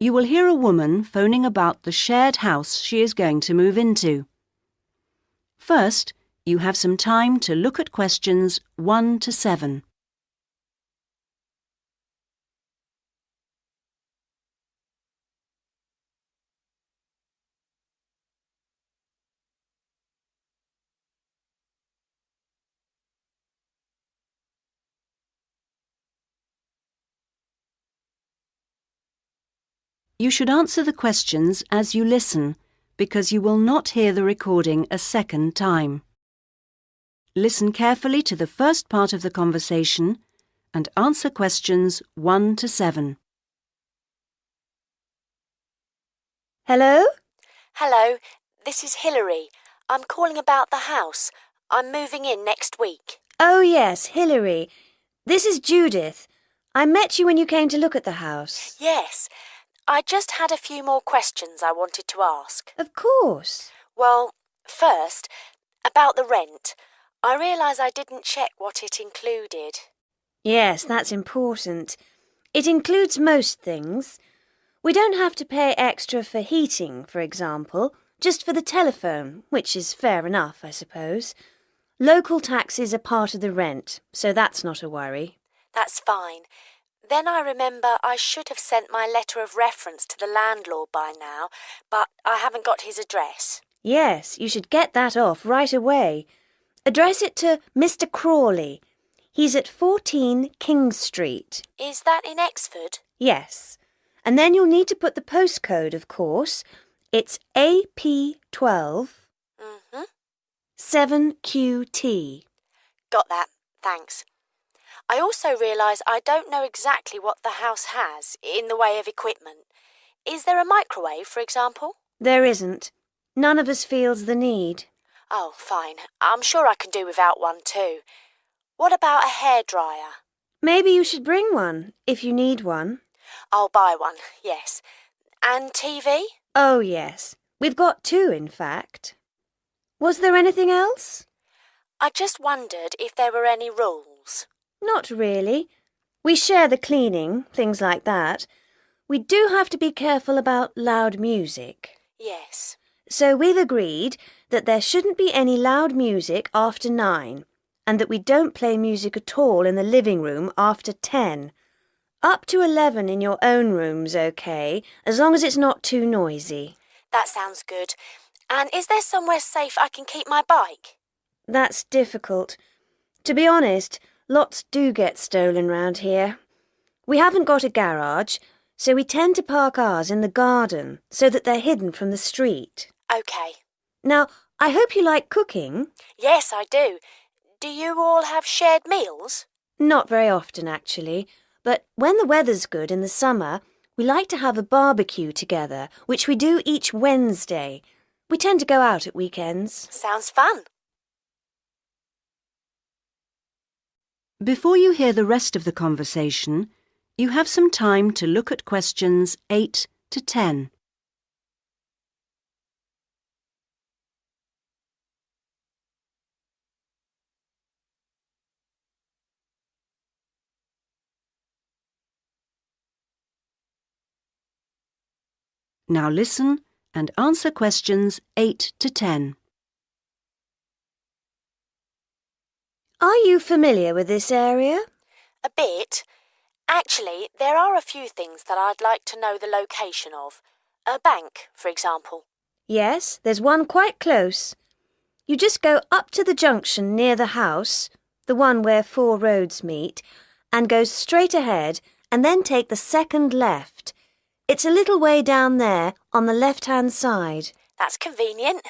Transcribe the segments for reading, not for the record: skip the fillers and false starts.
You will hear a woman phoning about the shared house she is going to move into. First, you have some time to look at questions 1 to 7. You should answer the questions as you listen, because you will not hear the recording a second time. Listen carefully to the first part of the conversation and answer questions 1 to 7. Hello? Hello, this is Hilary. I'm calling about the house. I'm moving in next week. Oh, yes, Hilary. This is Judith. I met you when you came to look at the house. Yes, I just had a few more questions I wanted to ask. Of course. Well, first, about the rent. I realise I didn't check what it included. Yes, that's important. It includes most things. We don't have to pay extra for heating, for example, just for the telephone, which is fair enough, I suppose. Local taxes are part of the rent, so that's not a worry. That's fine. Then I remember I should have sent my letter of reference to the landlord by now, but I haven't got his address. Yes, you should get that off right away. Address it to Mr. Crawley. He's at 14 King Street. Is that in Exford? Yes. And then you'll need to put the postcode, of course. It's AP12 7QT. Got that, thanks. I also realise I don't know exactly what the house has in the way of equipment. Is there a microwave, for example? There isn't. None of us feels the need. Oh, fine. I'm sure I can do without one too. What about a hairdryer? Maybe you should bring one, if you need one. I'll buy one, yes. And TV? Oh, yes. We've got 2, in fact. Was there anything else? I just wondered if there were any rules. Not really. We share the cleaning, things like that. We do have to be careful about loud music. Yes. So we've agreed that there shouldn't be any loud music after 9, and that we don't play music at all in the living room after 10. Up to 11 in your own room's okay, as long as it's not too noisy. That sounds good. And is there somewhere safe I can keep my bike? That's difficult. To be honest, lots do get stolen round here. We haven't got a garage, so we tend to park ours in the garden so that they're hidden from the street. OK. Now, I hope you like cooking. Yes, I do. Do you all have shared meals? Not very often, actually. But when the weather's good in the summer, we like to have a barbecue together, which we do each Wednesday. We tend to go out at weekends. Sounds fun. Before you hear the rest of the conversation, you have some time to look at questions 8 to 10. Now listen and answer questions 8 to 10. Are you familiar with this area? A bit. Actually, there are a few things that I'd like to know the location of. A bank, for example. Yes, there's one quite close. You just go up to the junction near the house, the one where 4 roads meet, and go straight ahead and then take the second left. It's a little way down there on the left-hand side. That's convenient.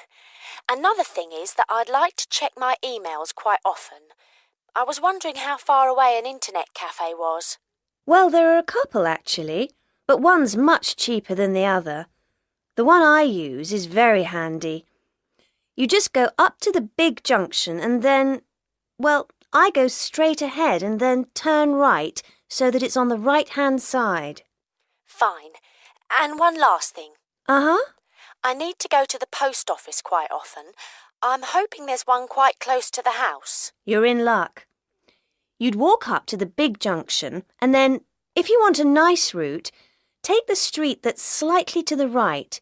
Another thing is that I'd like to check my emails quite often. I was wondering how far away an internet cafe was. Well, there are a couple, actually, but one's much cheaper than the other. The one I use is very handy. You just go up to the big junction and then, well, I go straight ahead and then turn right so that it's on the right-hand side. Fine. And one last thing. Uh-huh. I need to go to the post office quite often. I'm hoping there's one quite close to the house. You're in luck. You'd walk up to the big junction and then, if you want a nice route, take the street that's slightly to the right.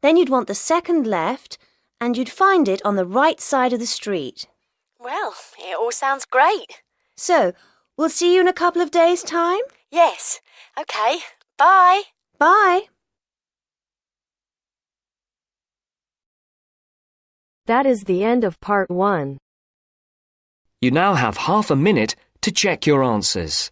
Then you'd want the second left, and you'd find it on the right side of the street. Well, it all sounds great. So, we'll see you in a couple of days' time? Yes. OK. Bye. Bye. That is the end of part 1. You now have half a minute to check your answers.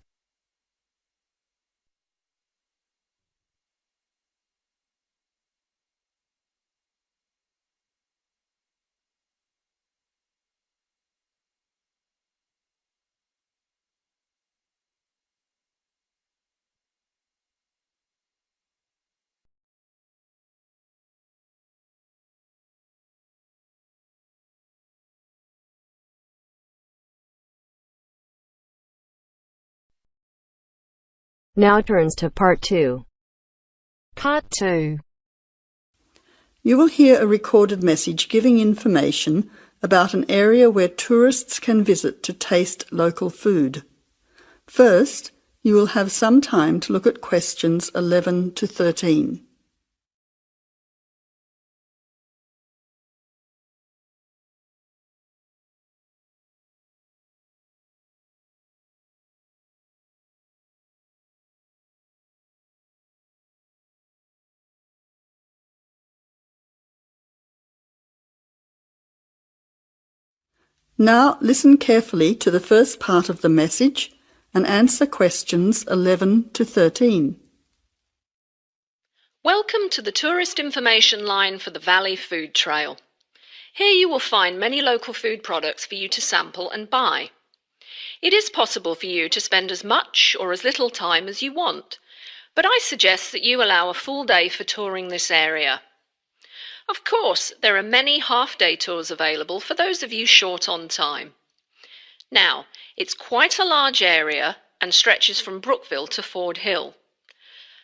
Now turns to part 2. Part 2. You will hear a recorded message giving information about an area where tourists can visit to taste local food. First, you will have some time to look at questions 11 to 13. Now listen carefully to the first part of the message and answer questions 11 to 13. Welcome to the tourist information line for the Valley Food Trail. Here you will find many local food products for you to sample and buy. It is possible for you to spend as much or as little time as you want, but I suggest that you allow a full day for touring this area. Of course, there are many half-day tours available for those of you short on time. Now, it's quite a large area and stretches from Brookville to Ford Hill.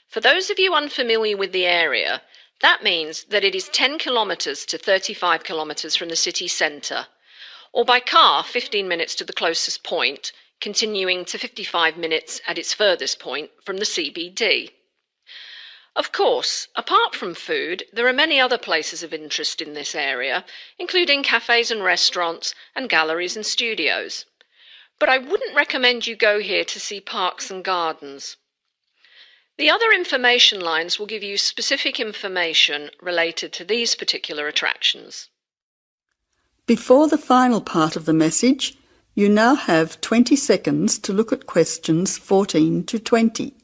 For those of you unfamiliar with the area, that means that it is 10 kilometres to 35 kilometres from the city centre, or by car 15 minutes to the closest point, continuing to 55 minutes at its furthest point from the CBD. Of course, apart from food, there are many other places of interest in this area, including cafes and restaurants and galleries and studios. But I wouldn't recommend you go here to see parks and gardens. The other information lines will give you specific information related to these particular attractions. Before the final part of the message, you now have 20 seconds to look at questions 14 to 20.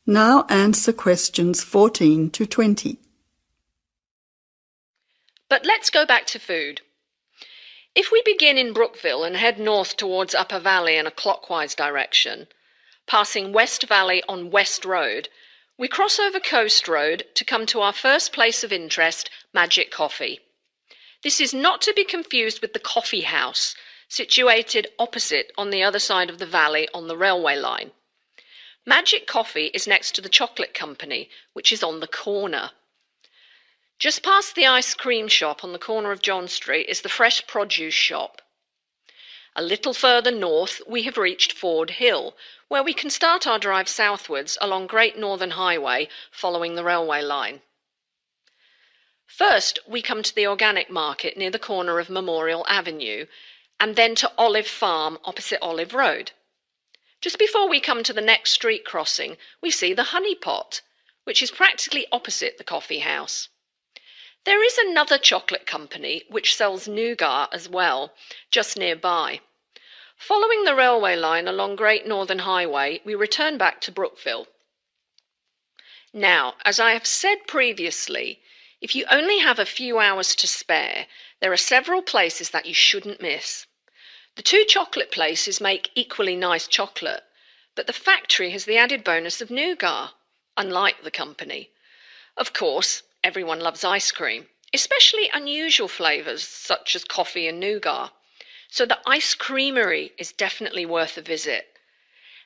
Now answer questions 14 to 20. But let's go back to food. If we begin in Brookville and head north towards Upper Valley in a clockwise direction, passing West Valley on West Road, we cross over Coast Road to come to our first place of interest, Magic Coffee. This is not to be confused with the Coffee House, situated opposite on the other side of the valley on the railway line. Magic Coffee is next to the Chocolate Company, which is on the corner. Just past the ice cream shop on the corner of John Street is the fresh produce shop. A little further north we have reached Ford Hill, where we can start our drive southwards along Great Northern Highway following the railway line. First we come to the organic market near the corner of Memorial Avenue, and then to Olive Farm opposite Olive Road. Just before we come to the next street crossing, we see the Honey Pot, which is practically opposite the coffee house. There is another chocolate company which sells nougat as well, just nearby. Following the railway line along Great Northern Highway, we return back to Brookville. Now, as I have said previously, if you only have a few hours to spare, there are several places that you shouldn't miss. The two chocolate places make equally nice chocolate, but the factory has the added bonus of nougat, unlike the company. Of course, everyone loves ice cream, especially unusual flavours such as coffee and nougat, so the ice creamery is definitely worth a visit.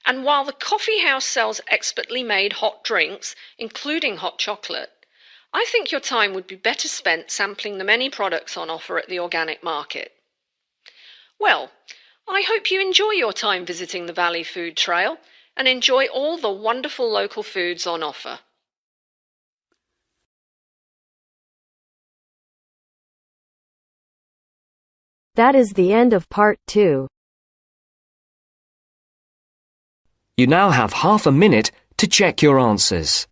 And while the coffee house sells expertly made hot drinks, including hot chocolate, I think your time would be better spent sampling the many products on offer at the organic market. Well, I hope you enjoy your time visiting the Valley Food Trail and enjoy all the wonderful local foods on offer. That is the end of part 2. You now have half a minute to check your answers.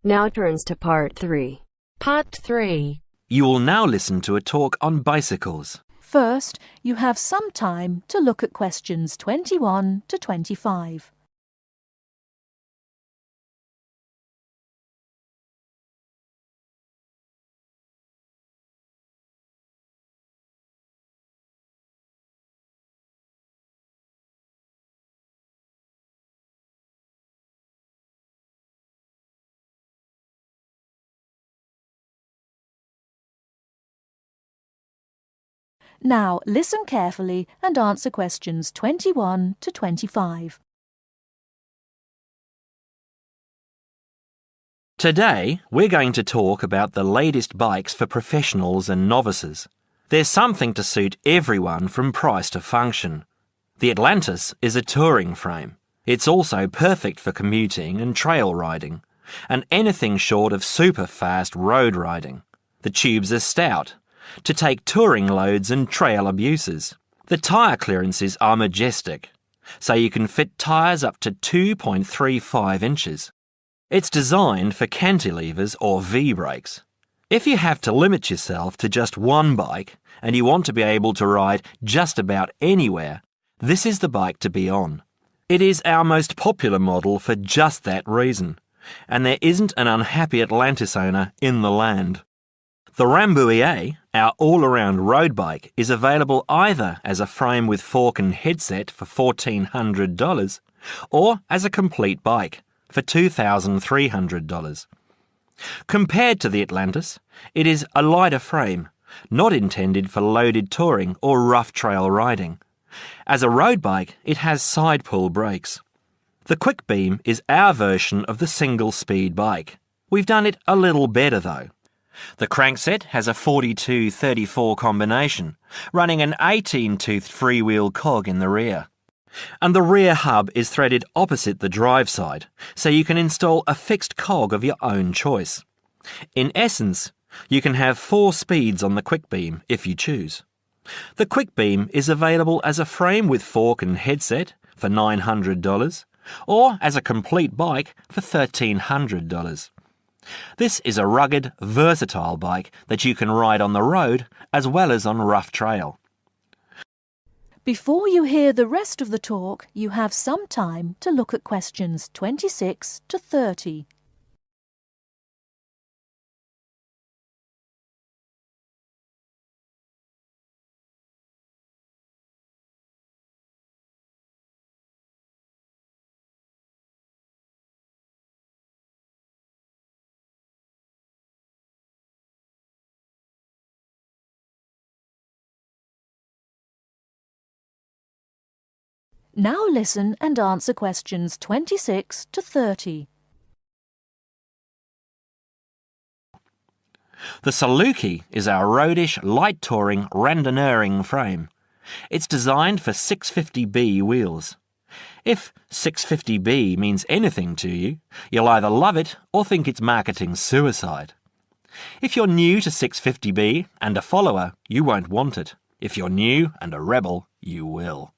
Now turns to part 3. Part 3. You will now listen to a talk on bicycles. First, you have some time to look at questions 21 to 25. Now, listen carefully and answer questions 21 to 25. Today, we're going to talk about the latest bikes for professionals and novices. There's something to suit everyone from price to function. The Atlantis is a touring frame. It's also perfect for commuting and trail riding, and anything short of super fast road riding. The tubes are stout, to take touring loads and trail abuses. The tyre clearances are majestic, so you can fit tyres up to 2.35 inches. It's designed for cantilevers or V-brakes. If you have to limit yourself to just one bike and you want to be able to ride just about anywhere, this is the bike to be on. It is our most popular model for just that reason, and there isn't an unhappy Atlantis owner in the land. The Rambouillet, our all-around road bike, is available either as a frame with fork and headset for $1,400 or as a complete bike for $2,300. Compared to the Atlantis, it is a lighter frame, not intended for loaded touring or rough trail riding. As a road bike, it has side-pull brakes. The Quick Beam is our version of the single-speed bike. We've done it a little better though. The crankset has a 42-34 combination, running an 18-toothed freewheel cog in the rear. And the rear hub is threaded opposite the drive side, so you can install a fixed cog of your own choice. In essence, you can have 4 speeds on the Quick Beam if you choose. The Quick Beam is available as a frame with fork and headset for $900, or as a complete bike for $1,300. This is a rugged, versatile bike that you can ride on the road as well as on rough trail. Before you hear the rest of the talk, you have some time to look at questions 26 to 30. Now listen and answer questions 26 to 30. The Saluki is our roadish, light touring, randonneuring frame. It's designed for 650B wheels. If 650B means anything to you, you'll either love it or think it's marketing suicide. If you're new to 650B and a follower, you won't want it. If you're new and a rebel, you will.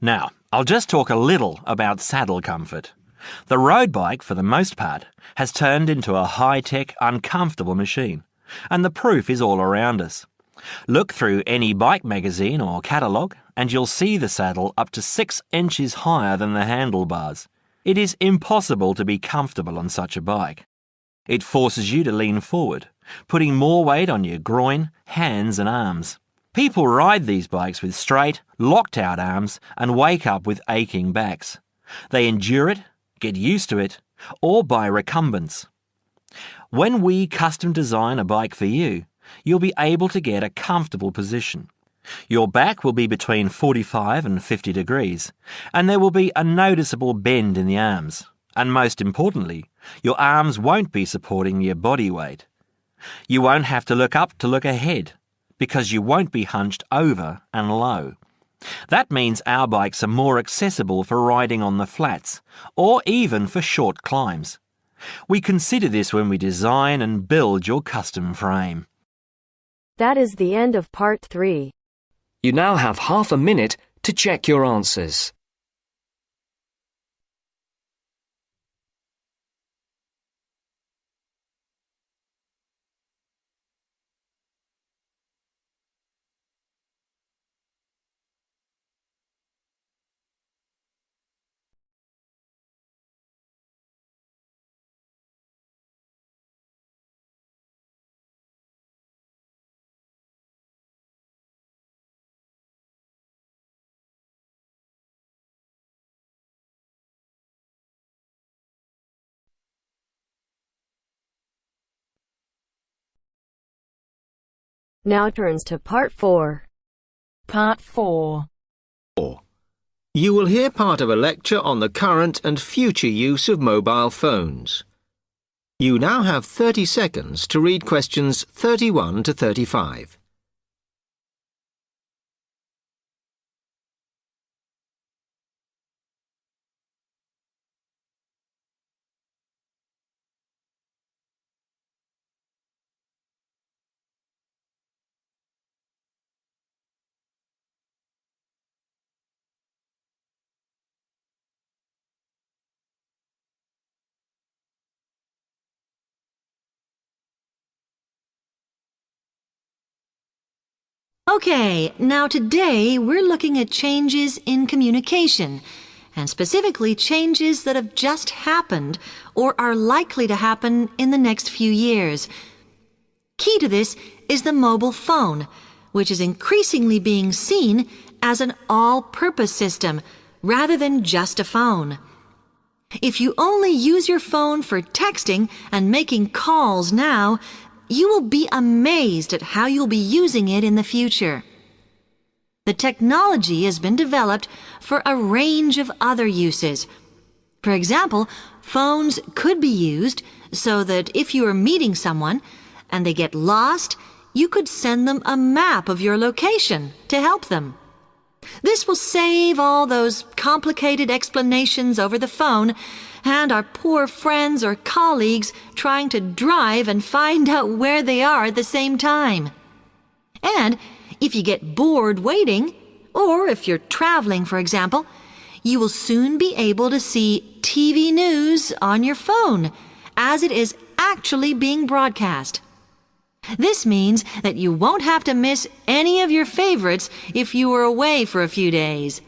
Now, I'll just talk a little about saddle comfort. The road bike, for the most part, has turned into a high-tech, uncomfortable machine, and the proof is all around us. Look through any bike magazine or catalogue and you'll see the saddle up to 6 inches higher than the handlebars. It is impossible to be comfortable on such a bike. It forces you to lean forward, putting more weight on your groin, hands and arms. People ride these bikes with straight, locked-out arms and wake up with aching backs. They endure it, get used to it, or buy recumbents. When we custom design a bike for you, you'll be able to get a comfortable position. Your back will be between 45 and 50 degrees, and there will be a noticeable bend in the arms. And most importantly, your arms won't be supporting your body weight. You won't have to look up to look ahead, because you won't be hunched over and low. That means our bikes are more accessible for riding on the flats, or even for short climbs. We consider this when we design and build your custom frame. That is the end of part 3. You now have half a minute to check your answers. Now turns to part 4. Part 4. You will hear part of a lecture on the current and future use of mobile phones. You now have 30 seconds to read questions 31 to 35. Okay, now today we're looking at changes in communication, and specifically changes that have just happened or are likely to happen in the next few years. Key to this is the mobile phone, which is increasingly being seen as an all-purpose system rather than just a phone. If you only use your phone for texting and making calls now, you will be amazed at how you'll be using it in the future. The technology has been developed for a range of other uses. For example, phones could be used so that if you are meeting someone and they get lost, you could send them a map of your location to help them. This will save all those complicated explanations over the phone and our poor friends or colleagues trying to drive and find out where they are at the same time. And if you get bored waiting, or if you're traveling, for example, you will soon be able to see TV news on your phone as it is actually being broadcast. This means that you won't have to miss any of your favorites if you were away for a few days.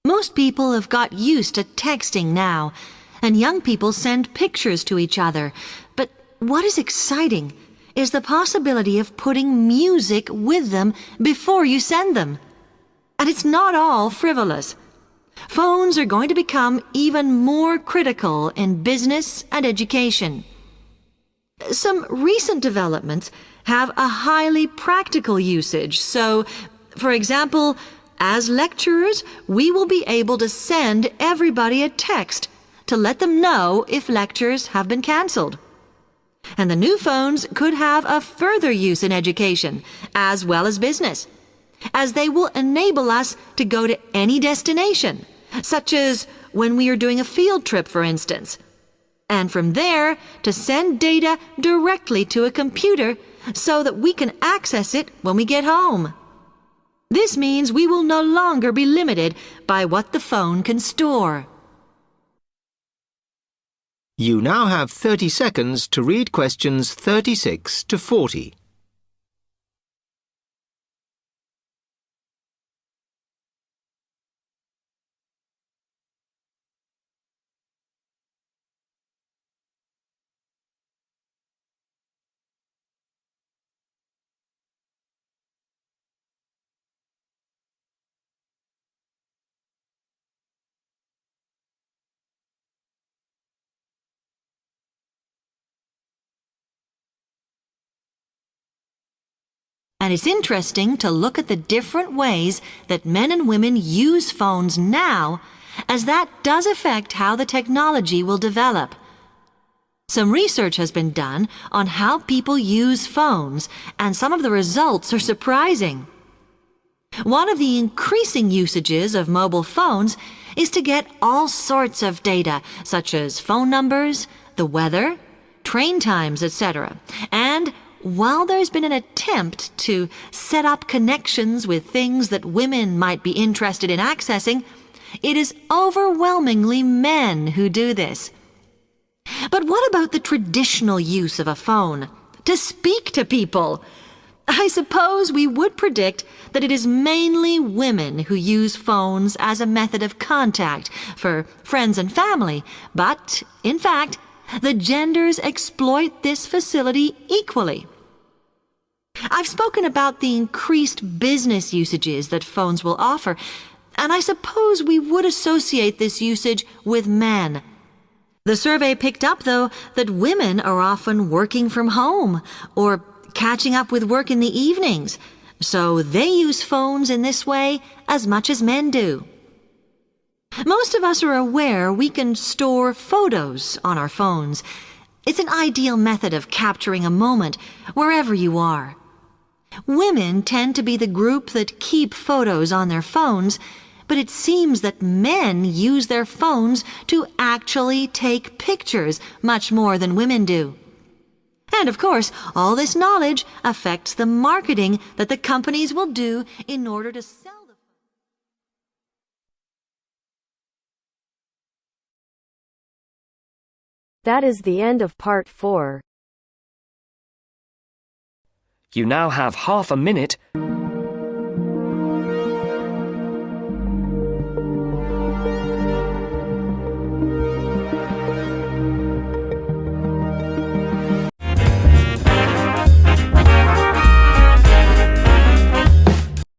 Most people have got used to texting now, and young people send pictures to each other. But what is exciting is the possibility of putting music with them before you send them. And it's not all frivolous. Phones are going to become even more critical in business and education. Some recent developments have a highly practical usage. So, for example, as lecturers, we will be able to send everybody a text to let them know if lectures have been cancelled. And the new phones could have a further use in education, as well as business, as they will enable us to go to any destination, such as when we are doing a field trip, for instance, and from there to send data directly to a computer so that we can access it when we get home. This means we will no longer be limited by what the phone can store. You now have 30 seconds to read questions 36 to 40. And it's interesting to look at the different ways that men and women use phones now, as that does affect how the technology will develop. Some research has been done on how people use phones, and some of the results are surprising. One of the increasing usages of mobile phones is to get all sorts of data, such as phone numbers, the weather, train times, etc. And while there's been an attempt to set up connections with things that women might be interested in accessing, it is overwhelmingly men who do this. But what about the traditional use of a phone? To speak to people? I suppose we would predict that it is mainly women who use phones as a method of contact for friends and family, but, in fact, the genders exploit this facility equally. I've spoken about the increased business usages that phones will offer, and I suppose we would associate this usage with men. The survey picked up, though, that women are often working from home or catching up with work in the evenings, so they use phones in this way as much as men do. Most of us are aware we can store photos on our phones. It's an ideal method of capturing a moment wherever you are. Women tend to be the group that keep photos on their phones, but it seems that men use their phones to actually take pictures much more than women do. And of course, all this knowledge affects the marketing that the companies will do in order to sell the phone. That is the end of part 4. You now have half a minute